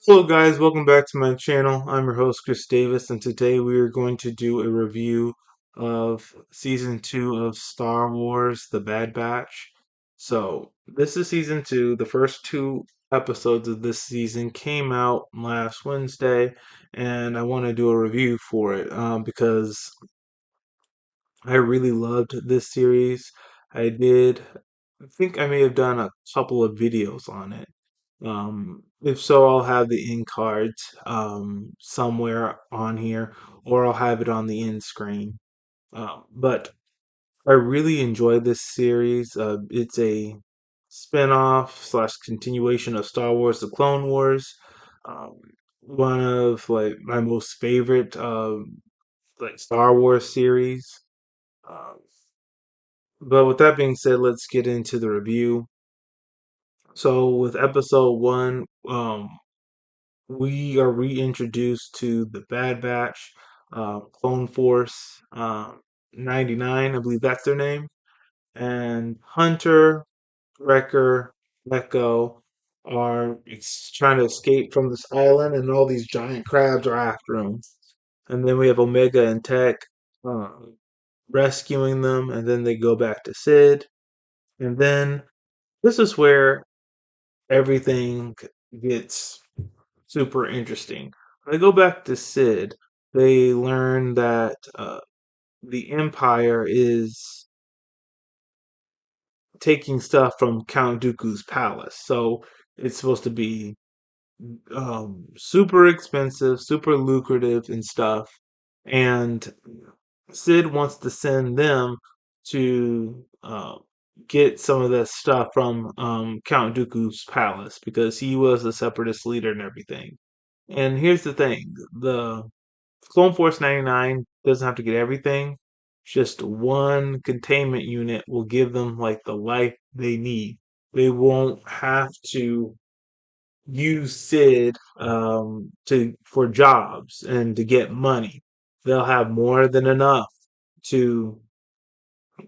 Hello guys, welcome back to my channel. I'm your host Chris Davis, and today we are going to do a review of season 2 of Star Wars: The Bad Batch. So, this is season 2. The first two episodes of this season came out last Wednesday, and I want to do a review for it because I really loved this series. I think I may have done a couple of videos on it. If so, I'll have the end cards somewhere on here, or I'll have it on the end screen. But I really enjoyed this series. It's a spin-off slash continuation of Star Wars: The Clone Wars. Um, one of like my most favorite like Star Wars series. Um, but with that being said, let's get into the review. So with episode one, we are reintroduced to the Bad Batch, Clone Force 99, I believe that's their name, and Hunter, Wrecker, Echo are trying to escape from this island, and all these giant crabs are after them. And then we have Omega and Tech uh, rescuing them, and then they go back to Sid. And then this is where everything gets super interesting. When they go back to Sid, they learn that the Empire is taking stuff from Count Dooku's palace. So it's supposed to be super expensive, super lucrative, and stuff. And Sid wants to send them to get some of that stuff from Count Dooku's palace because he was a separatist leader and everything. And here's the thing: the Clone Force 99 doesn't have to get everything. Just one containment unit will give them like the life they need. They won't have to use Sid to for jobs and to get money. They'll have more than enough to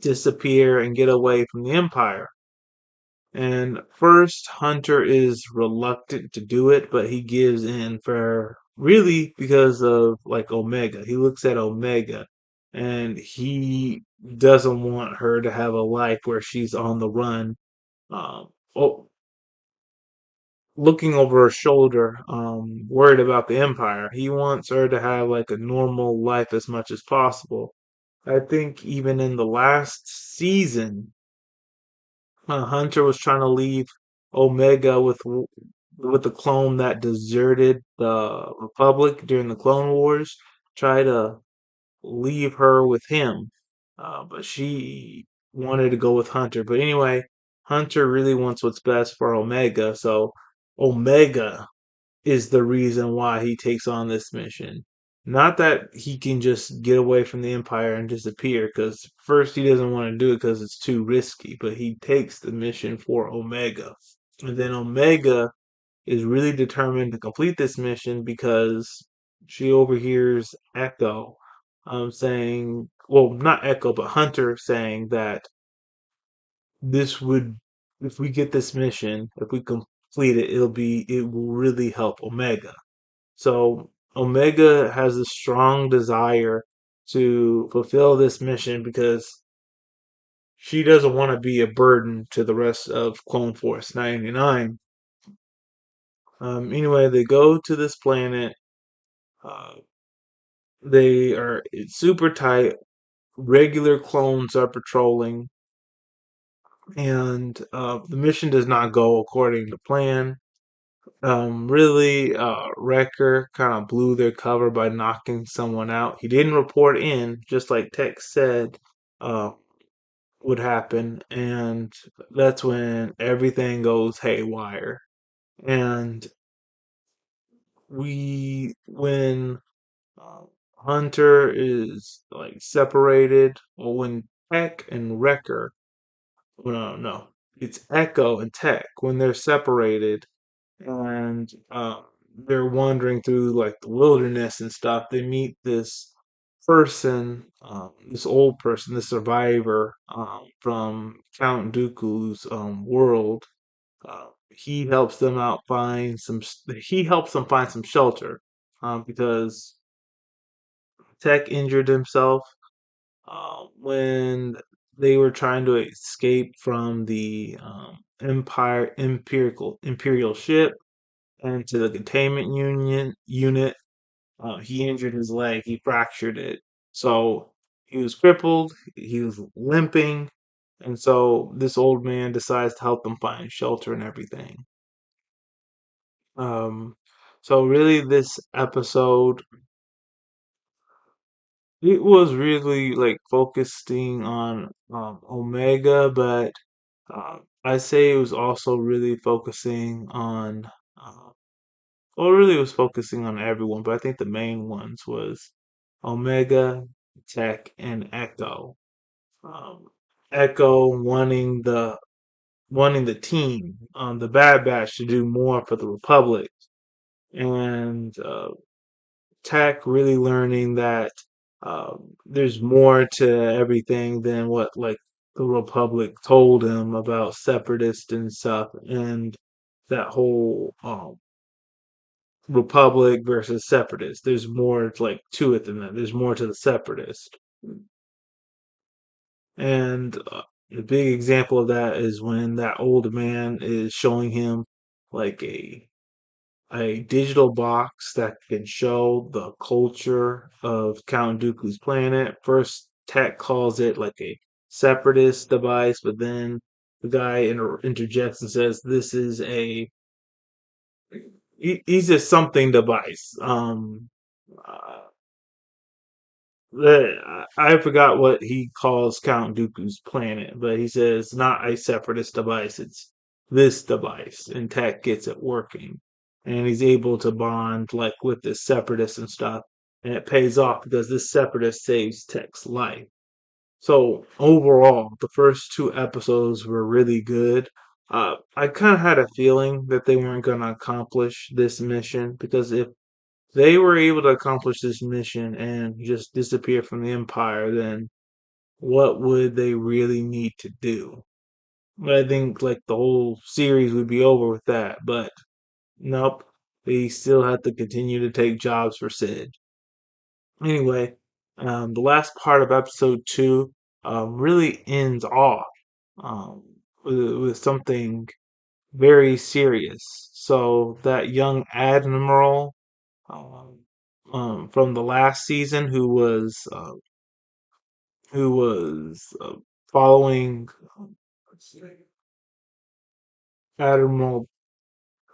disappear and get away from the Empire. And first, Hunter is reluctant to do it, but he gives in for really because of like Omega. He looks at Omega and he doesn't want her to have a life where she's on the run, um, oh, looking over her shoulder, worried about the Empire. He wants her to have like a normal life as much as possible. I think even in the last season, Hunter was trying to leave Omega with the clone that deserted the Republic during the Clone Wars. Try to leave her with him, but she wanted to go with Hunter. But anyway, Hunter really wants what's best for Omega, so Omega is the reason why he takes on this mission. Not that he can just get away from the Empire and disappear, because first he doesn't want to do it because it's too risky, but he takes the mission for Omega. And then Omega is really determined to complete this mission because she overhears Echo saying, well, not Echo, but Hunter saying that this would, if we get this mission, if we complete it, it will really help Omega. So Omega has a strong desire to fulfill this mission because she doesn't want to be a burden to the rest of Clone Force 99. Anyway, they go to this planet. Uh, they are it's super tight. Regular clones are patrolling, and the mission does not go according to plan. Really, Wrecker kind of blew their cover by knocking someone out. He didn't report in, just like Tex said uh, would happen, and that's when everything goes haywire. And when uh, Hunter is like separated, or when Tech and Wrecker, well, no, it's Echo and Tech when they're separated and they're wandering through like the wilderness and stuff. They meet this person, this old person, this survivor from Count Dooku's world. he helps them out find some. He helps them find some shelter, because Tech injured himself when they were trying to escape from the Imperial ship and to the containment union unit. He injured his leg. He fractured it. So he was crippled. He was limping. And so this old man decides to help them find shelter and everything. Um, so really, this episode, it was really like focusing on Omega, but I say it was also really focusing on, uh, well, really it was focusing on everyone, but I think the main ones was Omega, Tech, and Echo. Um, Echo wanting the team, the Bad Batch, to do more for the Republic, and Tech really learning that there's more to everything than what like the Republic told him about separatists and stuff, and that whole Republic versus separatists. There's more like to it than that. There's more to the separatist, and a big example of that is when that old man is showing him like a digital box that can show the culture of Count Dooku's planet. First, Tech calls it like a separatist device, but then the guy interjects and says this is he's a something device. Uh, I forgot what he calls Count Dooku's planet, but he says not a separatist device. It's this device, and Tech gets it working, and he's able to bond like with this separatist and stuff, and it pays off because this separatist saves Tech's life. So overall, the first two episodes were really good. I kind of had a feeling that they weren't going to accomplish this mission because if they were able to accomplish this mission and just disappear from the Empire, then what would they really need to do? I think like the whole series would be over with that, but nope. They still have to continue to take jobs for Sid. Anyway, the last part of episode two really ends off um, with something very serious. So that young admiral um, from the last season who was following Admiral.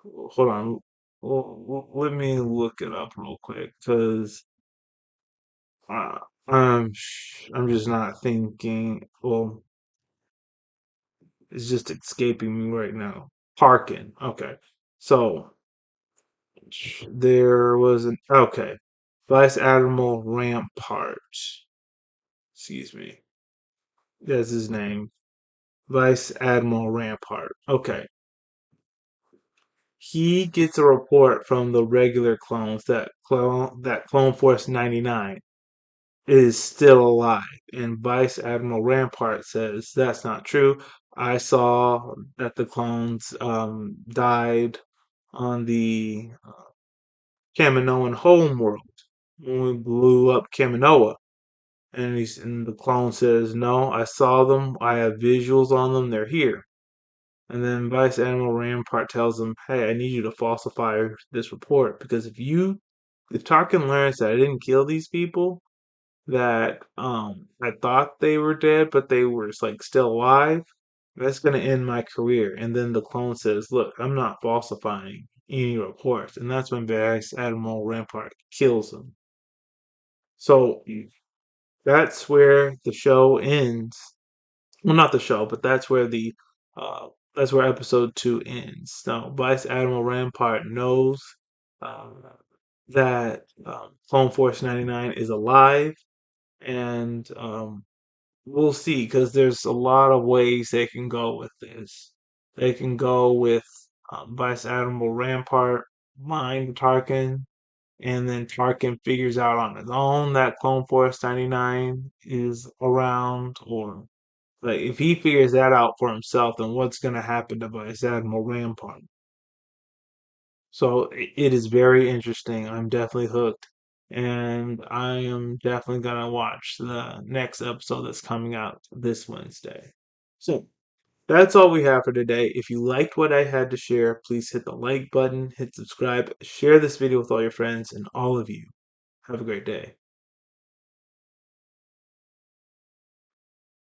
Hold on, let me look it up real quick because uh, I'm just not thinking. Well, it's just escaping me right now. Parkin. Okay, so there was an okay. Vice Admiral Rampart. Excuse me. That's his name. Vice Admiral Rampart. Okay. He gets a report from the regular clones that Clone Force 99 is still alive. And Vice Admiral Rampart says that's not true. I saw that the clones died on the Kaminoan homeworld when we blew up Kaminoa. And the clone says, "No, I saw them. I have visuals on them. They're here." And then Vice Admiral Rampart tells him, "Hey, I need you to falsify this report because if Tarkin learns that I didn't kill these people, that I thought they were dead, but they were like still alive, that's gonna end my career." And then the clone says, "Look, I'm not falsifying any reports," and that's when Vice Admiral Rampart kills him. So that's where the show ends. Well, not the show, but uh, that's where episode two ends. Now, Vice Admiral Rampart knows uh, that Clone Force 99 is alive, and we'll see because there's a lot of ways they can go with this. They can go with Vice Admiral Rampart lying to Tarkin, and then Tarkin figures out on his own that Clone Force 99 is around, or like if he figures that out for himself, then what's gonna happen to Vice Admiral Rampart? So it is very interesting. I'm definitely hooked. And I am definitely gonna watch the next episode that's coming out this Wednesday. So that's all we have for today. If you liked what I had to share, please hit the like button, hit subscribe, share this video with all your friends, and all of you. Have a great day.